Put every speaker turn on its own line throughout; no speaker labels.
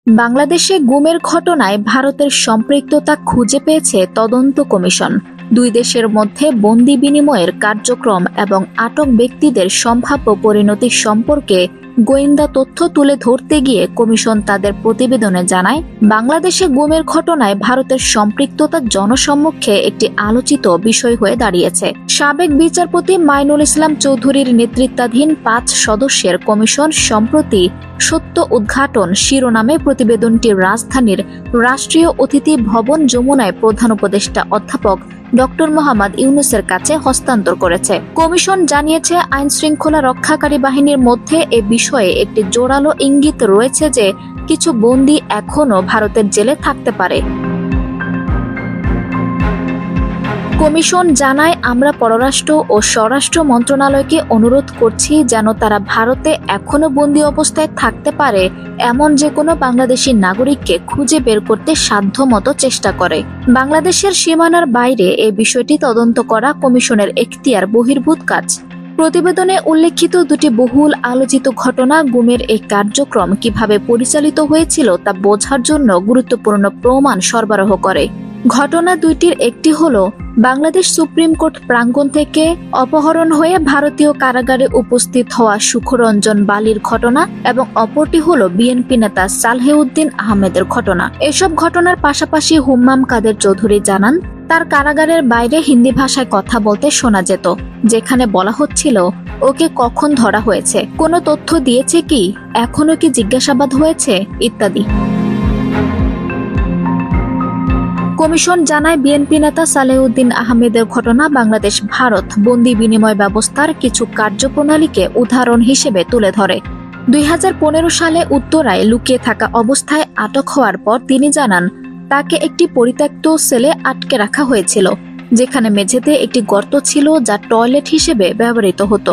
বাংলাদেশে গুমের ঘটনায় ভারতের সম্পৃক্ততা খুঁজে পেয়েছে তদন্ত কমিশন। দুই দেশের মধ্যে বন্দি বিনিময়ের কার্যক্রম এবং আটক ব্যক্তিদের সম্ভাব্য পরিণতি সম্পর্কে গোয়েন্দা তথ্য তুলে ধরতে গিয়ে কমিশন তাদের প্রতিবেদনে জানায়, বাংলাদেশে গুমের ঘটনায় ভারতের সম্পৃক্ততা জনসম্মুখে একটি আলোচিত বিষয় হয়ে দাঁড়িয়েছে। সাবেক বিচারপতি মাইনুল ইসলাম চৌধুরীর নেতৃত্বাধীন 5 সদস্যের কমিশন সম্প্রতি সত্য উদ্ঘাটন শিরোনামে প্রতিবেদনটি রাজধানীর রাষ্ট্রীয় অতিথি ভবন যমুনায় প্রধান উপদেষ্টা অধ্যাপক ডক্টর মোহাম্মদ ইউনূসের কাছে হস্তান্তর করেছে। কমিশন জানিয়েছে, আইন শৃঙ্খলা রক্ষাকারী বাহিনীর মধ্যে এ বিষয়ে একটি জোরালো ইঙ্গিত রয়েছে যে কিছু বন্দী এখনও ভারতের জেলে থাকতে পারে। কমিশন জানায়, আমরা পররাষ্ট্র ও স্বরাষ্ট্র মন্ত্রণালয়কে অনুরোধ করছি যেন তারা ভারতে এখনো বন্দী অবস্থায় থাকতে পারে এমন যে কোনো বাংলাদেশি নাগরিককে খুঁজে বের করতে সাধ্যমতো চেষ্টা করে। বাংলাদেশের সীমানার বাইরে এই বিষয়টি তদন্ত করা কমিশনের এখতিয়ার বহির্ভূত কাজ। প্রতিবেদনে উল্লেখিত দুটি বহুল আলোচিত ঘটনা গুমের এই কার্যক্রম কিভাবে পরিচালিত হয়েছিল তা বোঝার জন্য গুরুত্বপূর্ণ প্রমাণ সরবরাহ করে। ঘটনা দুইটির একটি হলো বাংলাদেশ সুপ্রিম কোর্ট প্রাঙ্গণ থেকে অপহরণ হয়ে ভারতীয় কারাগারে উপস্থিত হওয়া সুখরঞ্জন বালির ঘটনা এবং অপরটি হলো বিএনপি নেতা সালেহউদ্দিন আহমেদের ঘটনা। এসব ঘটনার পাশাপাশি হুম্মাম কাদের চৌধুরী জানান, তার কারাগারের বাইরে হিন্দি ভাষায় কথা বলতে শোনা যেত, যেখানে বলা হচ্ছিল ওকে কখন ধরা হয়েছে, কোনো তথ্য দিয়েছে কি, এখনো কি জিজ্ঞাসাবাদ হয়েছে ইত্যাদি। কমিশন জানায়, বিএনপি নেতা সালেহউদ্দিন আহমেদের ঘটনা বাংলাদেশ ভারত বন্দি বিনিময় ব্যবস্থার কিছু কার্যপ্রণালীকে উদাহরণ হিসেবে তুলে ধরে। 2015 সালে উত্তরায় লুকিয়ে থাকা অবস্থায় আটক হওয়ার পর তিনি জানান, তাকে একটি পরিত্যক্ত সেলে আটকে রাখা হয়েছিল, যেখানে মেঝেতে একটি গর্ত ছিল যা টয়লেট হিসেবে ব্যবহৃত হতো।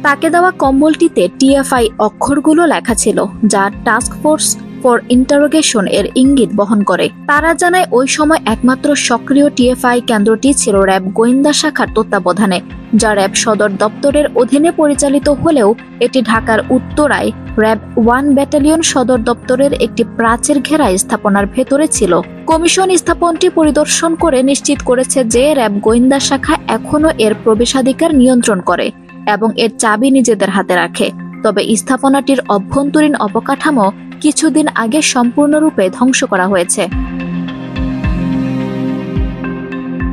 তাকে দেওয়া কম্বলটিতে টিএফআই অক্ষরগুলো লেখা ছিল, যা টাস্ক ফোর্স ফর ইন্টারোগেশন এর ইঙ্গিত বহন করে। তারা জানায়, ওই সময় একমাত্র সক্রিয় টিএফআই কেন্দ্রটি ছিল র্যাব গোয়েন্দা শাখার তত্ত্বাবধানে, যা র্যাব সদর দপ্তরের অধীনে পরিচালিত হলেও এটি ঢাকার উত্তরায় র্যাব 1 ব্যাটালিয়ন সদর দপ্তরের একটি প্রাচীর ঘেরা স্থাপনার ভেতরে ছিল। কমিশন স্থাপনটি পরিদর্শন করে নিশ্চিত করেছে যে র্যাব গোয়েন্দা শাখা এখনও এর প্রবেশাধিকার নিয়ন্ত্রণ করে এবং এর চাবি নিজেদের হাতে রাখে। তবে স্থাপনাটির অভ্যন্তরীণ অবকাঠামো কিছুদিন আগে সম্পূর্ণরূপে ধ্বংস করা হয়েছে।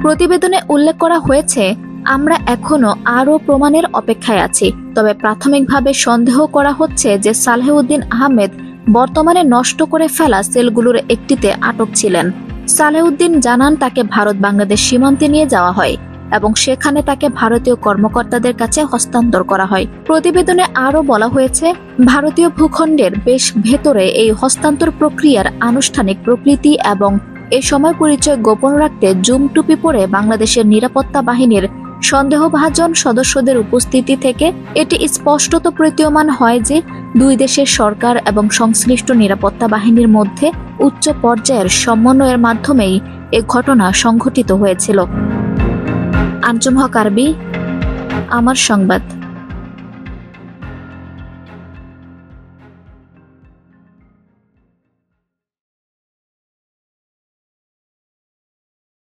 প্রতিবেদনে উল্লেখ করা হয়েছে, আমরা এখনো আরও প্রমাণের অপেক্ষায় আছি, তবে প্রাথমিকভাবে সন্দেহ করা হচ্ছে যে সালেহউদ্দিন আহমেদ বর্তমানে নষ্ট করে ফেলা সেলগুলোর একটিতে আটক ছিলেন। সালেহউদ্দিন জানান, তাকে ভারত বাংলাদেশ সীমান্তে নিয়ে যাওয়া হয় এবং সেখানে তাকে ভারতীয় কর্মকর্তাদের কাছে হস্তান্তর করা হয়। প্রতিবেদনে আরও বলা হয়েছে, ভারতীয় ভূখণ্ডের বেশ ভেতরে এই হস্তান্তর প্রক্রিয়ার আনুষ্ঠানিক প্রকৃতি এবং এ সময় পরিচয় গোপন রাখতে জুম টুপি পরে বাংলাদেশের নিরাপত্তা বাহিনীর সন্দেহভাজন সদস্যদের উপস্থিতি থেকে এটি স্পষ্টত প্রতীয়মান হয় যে দুই দেশের সরকার এবং সংশ্লিষ্ট নিরাপত্তা বাহিনীর মধ্যে উচ্চ পর্যায়ের সমন্বয়ের মাধ্যমেই এ ঘটনা সংঘটিত হয়েছিল। আঞ্জুম হক আরবি, আমার সংবাদ।